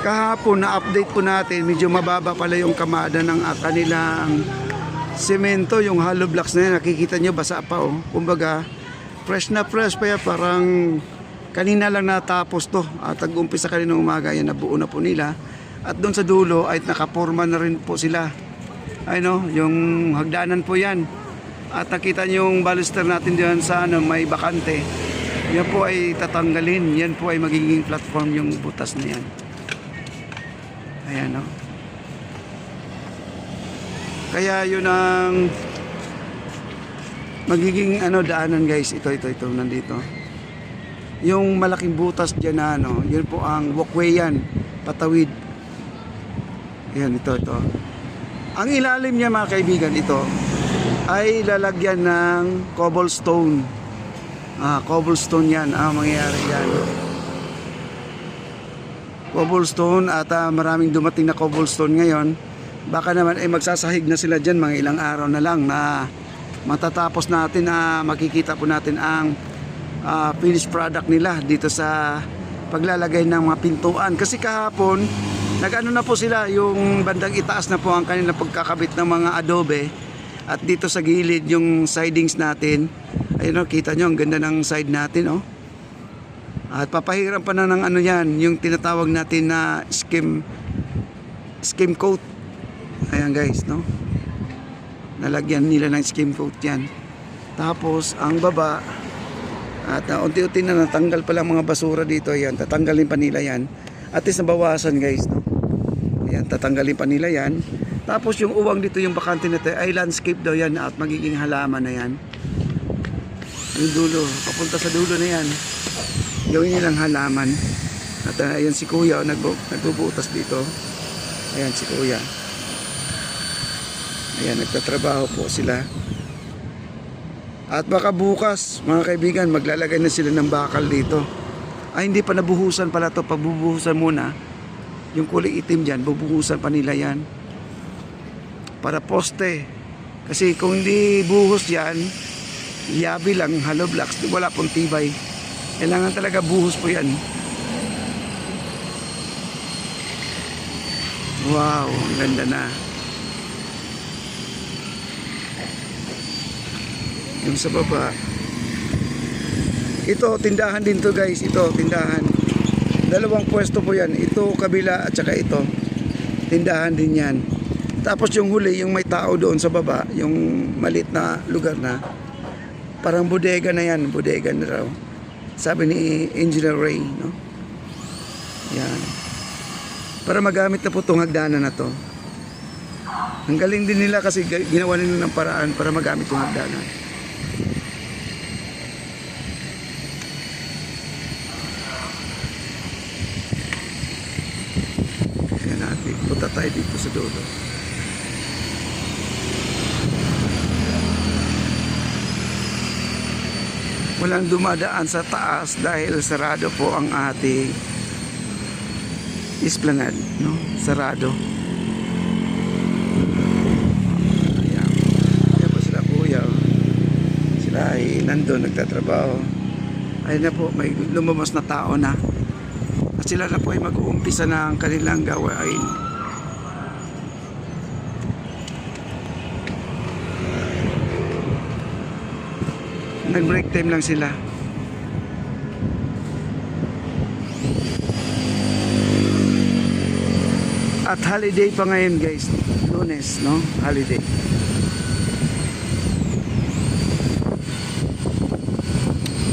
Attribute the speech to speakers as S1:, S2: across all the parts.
S1: Kahapon na-update po natin, medyo mababa pala yung kamada ng kanilang semento, yung hollow blocks na yan. Nakikita nyo, basa pa oh. Kumbaga, fresh na fresh pa yan, parang kanina lang natapos to. At nag-umpisa kanina umaga, yan nabuo na po nila. At doon sa dulo ay nakaporma na rin po sila. Ay no, yung hagdanan po yan. At nakita nyo yung baluster natin diyan sa may bakante. Yan po ay tatanggalin. Yan po ay magiging platform yung butas na yan. Ayan o. Kaya yun ang magiging daanan guys. Ito nandito. Yung malaking butas dyan na yun po ang walkway yan. Patawid. Ayan, ito. Ang ilalim niya mga kaibigan, ito ay lalagyan ng cobblestone. Cobblestone yan ang mangyayari yan. Cobblestone at maraming dumating na cobblestone ngayon. Baka naman ay magsasahig na sila dyan, mga ilang araw na lang na matatapos natin makikita po natin ang finished product nila dito sa paglalagay ng mga pintuan. Kasi kahapon nag-ano na po sila, yung bandang itaas na po ang kanilang pagkakabit ng mga adobe. At dito sa gilid yung sidings natin, ayun kita nyo ang ganda ng side natin At papahiram pa na ng yan, yung tinatawag natin na skim coat. Ayan guys, nalagyan nila ng skim coat yan. Tapos ang baba, at unti-unti na natanggal pa lang mga basura dito. Ayan, tatanggalin pa nila yan. At least nabawasan guys, Ayan, tatanggalin pa nila yan. Tapos yung uwang dito, yung bakante na ito, ay landscape daw yan at magiging halaman na yan. Yung dulo, papunta sa dulo na yan. Gawin nilang halaman. At ayan si kuya nagbubutas dito. Ayan si kuya. Ayan, nagtatrabaho po sila. At baka bukas mga kaibigan, maglalagay na sila ng bakal dito. Ay, hindi pa nabuhusan pala to. Pabubuhusan muna. Yung kulay itim dyan, bubuhusan pa nila yan para poste. Kasi kung hindi buhos yan, yabi lang, hollow blocks, wala pong tibay. Kailangan talaga buhos po yan. Wow, ang ganda na. Yung sa baba, ito tindahan din to guys. Ito tindahan, dalawang pwesto po yan. Ito kabila at saka ito tindahan din yan. Tapos yung huli, yung may tao doon sa baba, yung maliit na lugar na parang bodega na yan. Bodega na raw, sabi ni Engineer Ray, yan, para magamit na po itong hagdanan na to. Ang galing din nila kasi ginawa nila ng paraan para magamit yung hagdanan. Ayan natin, punta tayo dito sa dulo. Walang dumadaan sa taas dahil sarado po ang ating esplanade, sarado. Ayan. Ayan po sila kuya. Sila ay nandun nagtatrabaho. Ayun na po, may lumabas na tao na. At sila na po ay mag-uumpisa ng kanilang gawain. Nag-break time lang sila. At holiday pa ngayon guys, Lunes, holiday.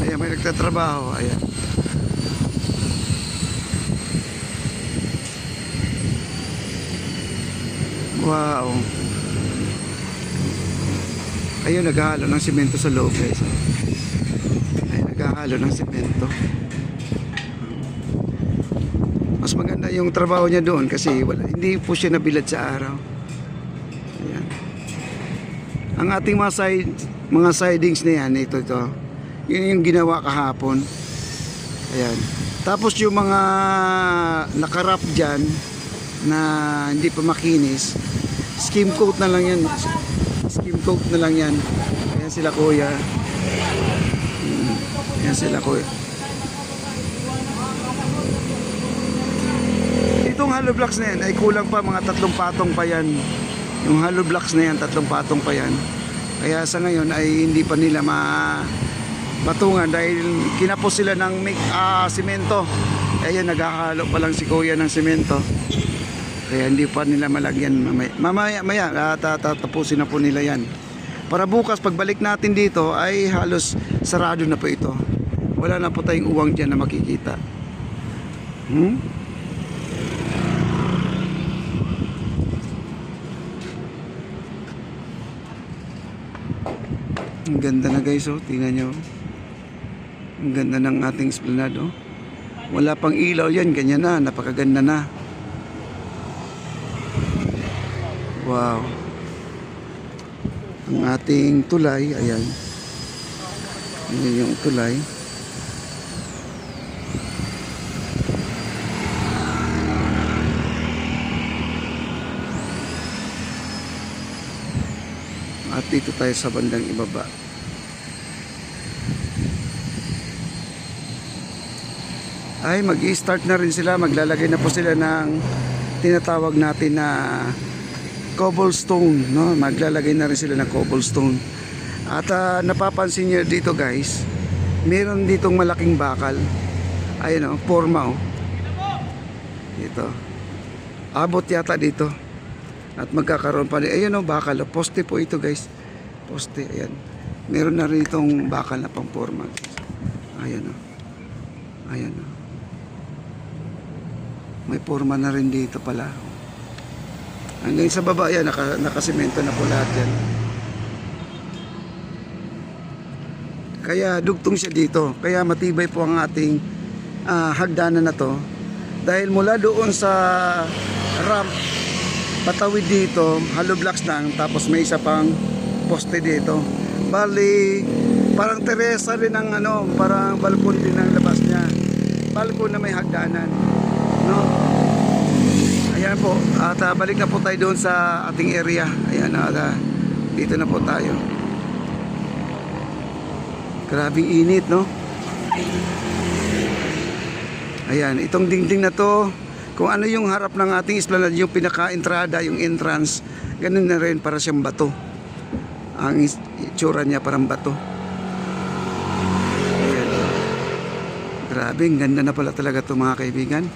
S1: Ayan, may nagtatrabaho. Ayan. Wow. Ayun, naghahalo ng simento sa loob guys. Ayun, naghahalo ng simento. Mas maganda yung trabaho niya doon kasi hindi po siya nabilad sa araw. Ayan. Ang ating mga sidings na yan, ito. Yun yung ginawa kahapon. Ayan. Tapos yung mga nakarap dyan na hindi pa makinis, skim coat na lang yan. Skim coat na lang yan. Ayan sila kuya. Ayan sila kuya. Itong hollow blocks na yan ay kulang pa, mga 3 patong pa yan. Yung hollow blocks na yan, 3 patong pa yan. Kaya sa ngayon ay hindi pa nila matungan dahil kinapos sila ng simento. Ayan, naghahalo pa lang si kuya ng simento. Kaya hindi pa nila malagyan. Mamaya tatapusin na po nila yan. Para bukas pagbalik natin dito ay halos sarado na po ito. Wala na po tayong uwang dyan na makikita. Ang ganda na guys, oh. Tingnan nyo. Ang ganda ng ating esplanade, oh. Wala pang ilaw yan, ganyan na. Napakaganda na. Wow. Ang ating tulay, ayan. Ayan yung tulay. At dito tayo sa bandang ibaba. Ay, mag-i-start na rin sila. Maglalagay na po sila ng tinatawag natin na cobblestone, no? Maglalagay na rin sila ng cobblestone. At napapansin niyo dito guys, meron ditong malaking bakal. Ayun, oh, forma, oh. Dito. Abot yata dito. At magkakaroon pa rin. Ayun, oh, bakal. Oh. Poste po ito guys. Poste, ayan. Meron na rin itong bakal na pang forma. Ayan, oh. Ayan, oh. May forma na rin dito pala. Hanggang sa baba yan, nakasemento na po lahat yan. Kaya dugtong siya dito. Kaya matibay po ang ating hagdanan na to. Dahil mula doon sa ramp, patawid dito, hollow blocks lang, tapos may isa pang poste dito. Bali, parang Teresa rin ang parang balkon din ang labas niya. Balkon na may hagdanan. No? Ayan po, at balik na po tayo doon sa ating area. Ayan, dito na po tayo. Grabing init, no? Ayan, itong dingding na to, kung ano yung harap ng ating esplanade, yung pinaka-entrada, yung entrance, ganun na rin, para siyang bato. Ang itsura niya parang bato. Ayan. Grabe, ang ganda na pala talaga to mga kaibigan.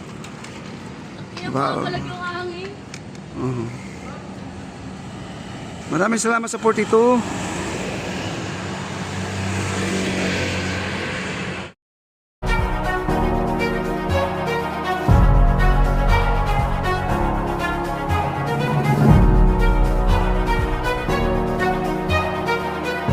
S1: Wow. Maraming salamat sa 42.